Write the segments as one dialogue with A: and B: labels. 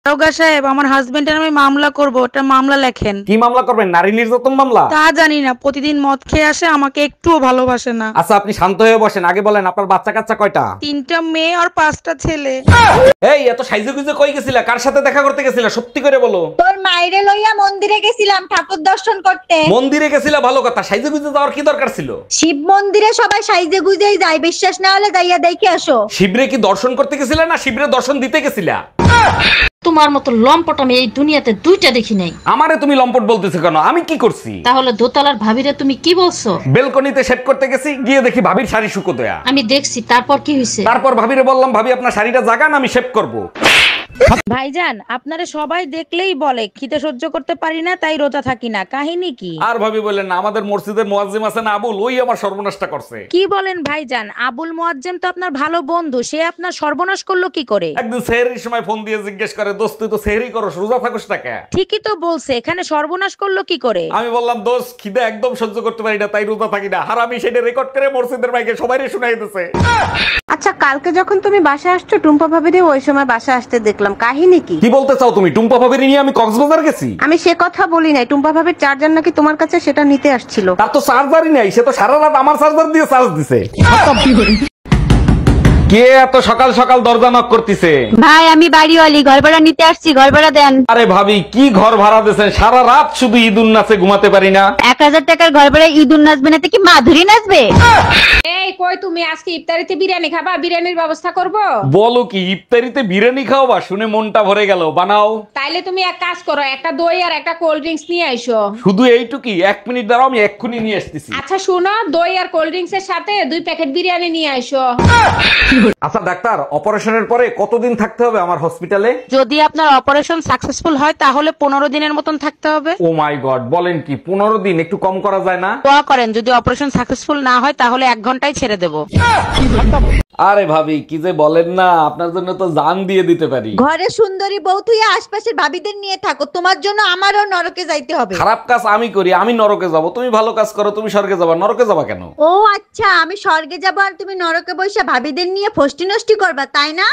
A: দারোগা সাহেব, আমার হাজবেন্ডের আমি মামলা করব, ওটা মামলা লেখেন।
B: কি মামলা করবেন? নারী নির্যাতন মামলা?
A: তা জানি না, প্রতিদিন মদ খেয়ে আসে, আমাকে একটুও ভালোবাসে না।
B: আচ্ছা আপনি শান্ত হয়ে বসেন, আগে বলেন আপনার বাচ্চা কাচ্চা কয়টা?
A: 3টা মেয়ে আর 5টা ছেলে।
B: এই এত সাইজে গুজে কই গেছিলা? কার সাথে দেখা করতে গেছিলা? সত্যি করে বলো।
C: তোর মাইরে লইয়া মন্দিরে গেছিলাম ঠাকুর দর্শন করতে।
B: মন্দিরে গেছিলা ভালো কথা, সাইজে গুজে যাওয়ার কি দরকার ছিল?
C: শিব মন্দিরে সবাই সাইজে গুজেই যায়, বিশ্বাস না হলে যাইয়া দেখে আসো।
B: শিবরে কি দর্শন করতে গেছিলা না শিবরে দর্শন দিতে গেছিলা?
D: তোমার মতো লম্পট আমি এই দুনিয়াতে দুইটা দেখি নাই।
B: আমারে তুমি লম্পট বলতেছো কেন? আমি কি করছি?
D: তাহলে দোতলার ভাবিরে তুমি কি বলছো?
B: বেলকনিতে শেভ করতে গেছি, গিয়ে দেখি ভাবির শাড়ি শুকো দেয়া।
D: আমি দেখছি, তারপর কি হয়েছে?
B: তারপর ভাবিরে বললাম, ভাবি আপনার শাড়িটা জাগান, আমি শেভ করব।
A: ভাইজান, আপনারে সবাই দেখলেই বলে খিদে সহ্য করতে পারি না, তাই রোজা থাকি না। কাহিনী কি?
B: আর ভাবি বললেন না, আমাদের মসজিদের মুয়াজ্জিম আছেন আবুল, ওই আমার সর্বনাশটা করছে।
A: কি বলেন ভাইজান? আবুল মুয়াজ্জেম তো আপনার ভালো বন্ধু, সে আপনার সর্বনাশ করলো কি করে?
B: একদিন সেহরির সময় ফোন দিয়ে জিজ্ঞেস করে, দোস্ত তুই তো সেহরি করস, রোজা থাকস না কেন?
A: ঠিকই তো বলছে, এখানে সর্বনাশ করলো কি করে?
B: আমি বললাম, দোস্ত খিদে একদম সহ্য করতে পারি না, তাই রোজা থাকি না। আর আমি সেটা রেকর্ড করে মসজিদের মাইকে সবাইরে শুনাই দিতেছে।
E: আচ্ছা, কালকে যখন তুমি বাসায় আসছো, টুম্পা ভাবিরে ওই সময় বাসায় আসতে দেখলাম, কাহিনী কি?
B: কি বলতে চাও তুমি? টুম্পা ভাবির নিয়ে আমি কক্সবাজার গেছি?
E: আমি সে কথা বলি নাই, টুম্পা ভাবির চার্জার নাকি তোমার কাছে, সেটা নিতে আসছিল।
B: তার তো চার্জারই নাই, সে তো সারা রাত আমার চার্জার দিয়ে চার্জ দিছে। কে এত সকাল সকাল দরজা নক করতেছে?
C: ভাই আমি বাড়িওয়ালি, ঘর ভাড়া নিতে আসছি, ঘর ভাড়া দেন।
B: আরে ভাবি, কি ঘর ভাড়া দিয়েছেন? সারা রাত শুধু ঈদুন নাচে ঘুমাতে পারি না।
C: 1000 টাকার ঘর ভাড়া ঈদুন নাচবে না কি মাধুরী নাচবে?
F: এই কই তুমি আজকে ইফতারিতে বিরিয়ানি খাবা? বিরিয়ানির ব্যবস্থা করব।
B: বলো কি, ইফতারিতে বিরিয়ানি খাওয়াবা? শুনে মনটা ভরে গেল, বানাও।
F: তাইলে তুমি এক কাজ করো, একটা দই আর একটা কোল্ড ড্রিঙ্কস নিয়ে আইসো।
B: শুধু এইটুকুই? 1 মিনিট দাঁড়াও, আমি এক্ষুনি নিয়ে আসতেছি।
F: আচ্ছা শুনো, দই আর কোল্ড ড্রিঙ্কস এর সাথে 2 প্যাকেট বিরিয়ানি নিয়ে আইসো।
B: আচ্ছা ডাক্তার, অপারেশনের পরে কতদিন থাকতে হবে আমার হসপিটালে?
A: যদি আপনার অপারেশন সাকসেসফুল হয় তাহলে 15 দিনের মতন থাকতে হবে।
B: ও মাই গড, বলেন কি? 15 দিন? একটু কম করা যায় না?
A: দোয়া করেন, যদি অপারেশন সাকসেসফুল না হয় তাহলে 1 ঘন্টায় ছেড়ে দেব।
B: আরে ভাবি, কি যে বলেন না, আপনার জন্য তো জান দিয়ে দিতে পারি।
C: ঘরে সুন্দরী বউ তুই আশপাশের ভাবিদের নিয়ে থাকো, তোমার জন্য আমারও নরকে যাইতে হবে।
B: খারাপ কাজ আমি করি, আমি নরকে যাব। তুমি ভালো কাজ করো, তুমি স্বর্গে যাবা। নরকে যাবা কেন?
C: ও আচ্ছা, আমি স্বর্গে যাবো আর তুমি নরকে বসে ভাবিদের নিয়ে ফষ্টি নষ্টি করবা, তাই না?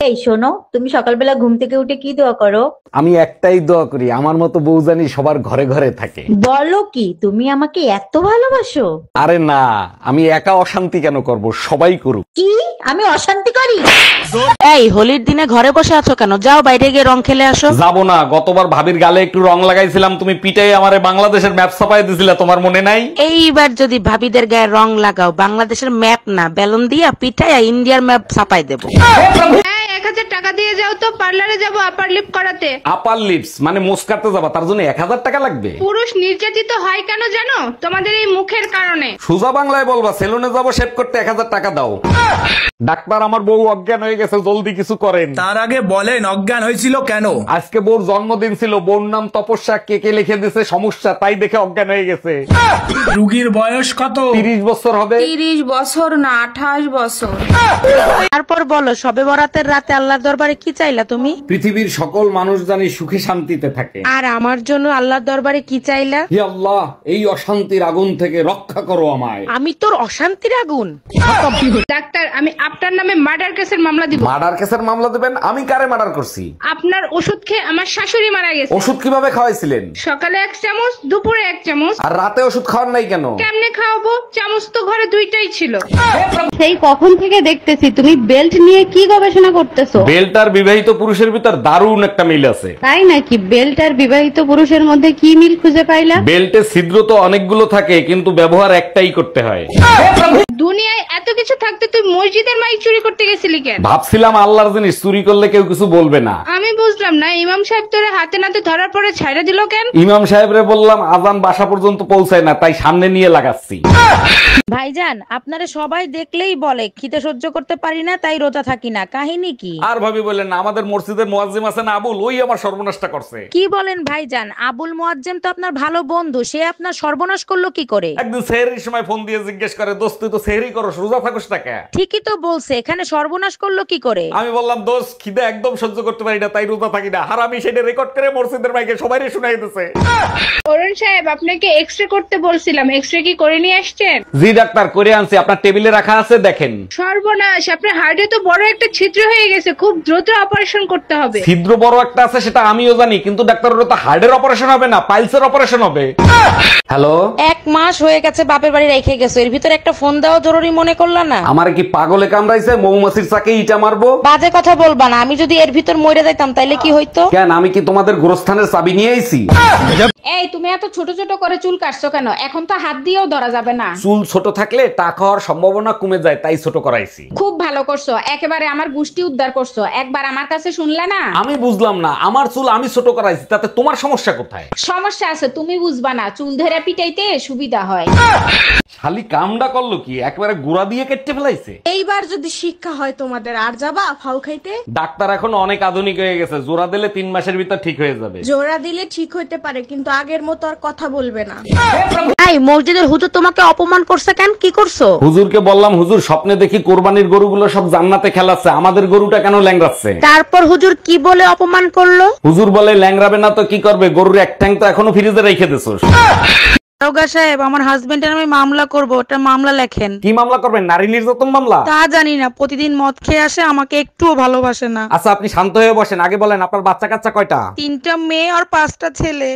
C: এই শোনো, তুমি সকালবেলা ঘুম থেকে উঠে কি দোয়া করো?
B: আমি একটাই দোয়া করি, আমার মতো বউ জানি সবার ঘরে ঘরে থাকে।
C: বলো কি, তুমি আমাকে এত ভালোবাসো?
B: আরে না, আমি একা অশান্তি কেন করব, সবাই করুক।
C: কি আমি অশান্তি করি?
A: এই হোলির দিনে ঘরে বসে আছো কেন? যাও বাইরে গিয়ে রং খেলে আসো।
B: যাবো না, গতবার ভাবির গালে একটু রং লাগাইছিলাম, তুমি পিটাই আমারে বাংলাদেশের ম্যাপ ছাপাই দিছিলা, তোমার মনে নাই?
A: এইবার যদি ভাবিদের গায়ে রং লাগাও, বাংলাদেশের ম্যাপ না বেলুন দিয়া পিঠাইয়া ইন্ডিয়ার ম্যাপ ছাপাই দেবো।
F: 1000 টাকা দিয়ে যাও তো, পার্লারে যাব আপার লিপ করাতে।
B: আপার লিপস মানে মোস কাটতে যাবা, তার জন্য 1000 টাকা লাগবে?
F: পুরুষ নির্যাতিত হয় কেন জানো? তোমাদের এই মুখের কারণে।
B: সোজা বাংলায় বলবা, সেলুনে যাবো শেভ করতে 1000 টাকা দাও। ডাক্তার, আমার বউ অজ্ঞান হয়ে গেছে, জলদি কিছু করেন।
G: তার আগে বলেন অজ্ঞান হয়েছিল কেন?
B: আজকে বউর জন্মদিন ছিল, বউর নাম তপস্যা, কে লিখে দিছে সমস্যা, তাই দেখে অজ্ঞান হয়ে গেছে।
G: রুগীর বয়স কত?
B: 30 বছর হবে।
F: 30 বছর না, 28 বছর।
A: তারপর বলো, সবে বরাতের রাতে আল্লাহর দরবারে কি চাইলা তুমি?
B: পৃথিবীর সকল মানুষ জানি সুখে শান্তিতে থাকে।
A: আর আমার জন্য আল্লাহর দরবারে কি চাইলা?
B: হে আল্লাহ, এই অশান্তির আগুন থেকে রক্ষা করো আমায়।
A: আমি তোর অশান্তির আগুন।
F: ডাক্তার, আমি আপনার নামে মার্ডার কেসের মামলা দিব।
B: মার্ডার কেসের মামলা দেবেন? আমি কারে মার্ডার করছি?
F: আপনার ওষুধ খেয়ে আমার শাশুড়ি মারা গেছে।
B: ওষুধ কিভাবে খাওয়াইছিলেন?
F: সকালে 1 চামচ, দুপুরে 1 চামচ।
B: আর রাতে ওষুধ খাওয়ার নাই কেন?
F: কেমনে খাওয়াবো? চামচ তো ঘরে 2টাই ছিল।
E: সেই কখন থেকে দেখতেছি তুমি বেল্ট নিয়ে কি গবেষণা করতেছো?
B: বেল্ট আর বিবাহিত পুরুষের ভিতর দারুণ একটা মিল আছে।
E: তাই নাকি? বেল্ট আর বিবাহিত পুরুষের মধ্যে কি মিল খুঁজে পাইলা?
B: বেল্টে ছিদ্র তো অনেকগুলো থাকে, কিন্তু ব্যবহার একটাই করতে হয়।
F: দুনিয়ায় এত কিছু থাকতে তুই মসজিদের মাইক চুরি করতে গেছিলি কেন?
B: ভাবছিলাম আল্লাহর জিনিস চুরি করলে কেউ কিছু বলবে না।
F: আমি বুঝলাম না, ইমাম সাহেব তোরে হাতে নাতে ধরার পরে ছাইড়া দিল কেন?
B: ইমাম সাহেবরে বললাম আজান বাসা পর্যন্ত পৌঁছায় না, তাই সামনে নিয়ে লাগাচ্ছি।
A: ভাইজান, আপনারে সবাই দেখলেই বলে খিদে সহ্য করতে পারি না, তাই রোজা থাকি না। কাহিনী কি?
B: আর ভাবি বললেন না, আমাদের মসজিদের মুয়াজ্জিম আছেন আবুল, ওই আমার সর্বনাশটা করছে।
A: কি বলেন ভাইজান? আবুল মুয়াজ্জেম তো আপনার ভালো বন্ধু, সে আপনার সর্বনাশ করলো কি করে?
B: একদিন সেহরির সময় ফোন দিয়ে জিজ্ঞেস করে, দোস্ত তুই তো সেহরি করস, রোজা থাকস না কেন?
A: ঠিকই তো বলছে, এখানে সর্বনাশ করলো কি করে?
B: আমি বললাম, দোস্ত খিদে একদম সহ্য করতে পারি না, তাই রোজা থাকি না। হারামি সেটা রেকর্ড করে মসজিদের মাইকে সবাইরে শুনাই দিতেছে।
F: অরুণ সাহেব আপনাকে এক্সরে করতে বলছিলাম, এক্সরে কি করে নিয়ে আসছেন?
B: জি ডাক্তার, করে আনছি, আপনার টেবিলে রাখা আছে, দেখেন।
F: সর্বনাশ, আপনার হার্টে তো বড় একটা ছিদ্র হয়ে গেছে, খুব দ্রুত অপারেশন করতে হবে।
B: ছিদ্র বড় একটা আছে সেটা আমিও জানি, কিন্তু ডাক্তার ওটা তো হার্টের অপারেশন হবে না, পাইলসের অপারেশন হবে। হ্যালো,
A: 1 মাস হয়ে গেছে বাপের বাড়ি রেখে গেছো, এর ভিতর একটা ফোন দেওয়া জরুরি মনে করলা না?
B: আমার কি পাগলে কামড়াইছে? মৌমাছির চাকে ইটা মারবো?
A: বাজে কথা বলবা না, আমি যদি এর ভিতর মরে যাইতাম তাইলে কি হইতো?
B: কেন, আমি কি তোমাদের গোরস্থানের চাবি নিয়ে আইছি?
H: এই তুমি এত ছোট ছোট করে চুল কাটছো কেন? এখন তো হাত দিয়েও ধরা যাবে না।
B: চুল ছোট থাকলে টাক হওয়ার সম্ভাবনা কমে যায়, তাই ছোট করাইছি।
H: খুব ভালো করছো, একেবারে আমার গুষ্টি উদ্ধার করছো। একবার আমার কাছে শুনলে না?
B: আমি বুঝলাম না, আমার চুল আমি ছোট করাইছি, তাতে তোমার সমস্যা কোথায়?
H: সমস্যা আছে, তুমি বুঝবা না। চুল ধরে পিটাইতে সুবিধা হয়।
B: শালি কামডা করলো কি, একবারে গুড়া দিয়ে কেটে ফেলাইছে।
E: এইবার যদি শিক্ষা হয় তোমাদের, আর যাবা ফাউ খাইতে?
B: ডাক্তার এখন অনেক আধুনিক হয়ে গেছে, জোড়া দিলে 3 মাসের ভিতর ঠিক হয়ে যাবে।
E: জোড়া দিলে ঠিক হইতে পারে, কিন্তু আগের মতো আর কথা বলবে না।
A: এই মসজিদের হুজুর তোমাকে অপমান করছে কেন? কি করছো?
B: হুজুরকে বললাম, হুজুর স্বপ্নে দেখি কোরবানির গরুগুলো সব জান্নাতে খেলাচ্ছে, আমাদের গরুটা কেন ল্যাংড়াচ্ছে?
A: তারপর হুজুর কি বলে অপমান করলো?
B: হুজুর বলে, ল্যাংড়াবে না তো কি করবে, গরুর এক ঠ্যাং তো এখনো ফ্রিজে রেখে দিছোস।
A: দারোগা সাহেব, আমার হাজবেন্ডের আমি মামলা করব, ওটা মামলা লেখেন।
B: কি মামলা করবেন? নারী নির্যাতন মামলা?
A: তা জানি না, প্রতিদিন মদ খেয়ে আসে, আমাকে একটুও ভালোবাসে না।
B: আচ্ছা আপনি শান্ত হয়ে বসেন, আগে বলেন আপনার বাচ্চা কাচ্চা কয়টা?
A: 3টা মেয়ে আর 5টা ছেলে।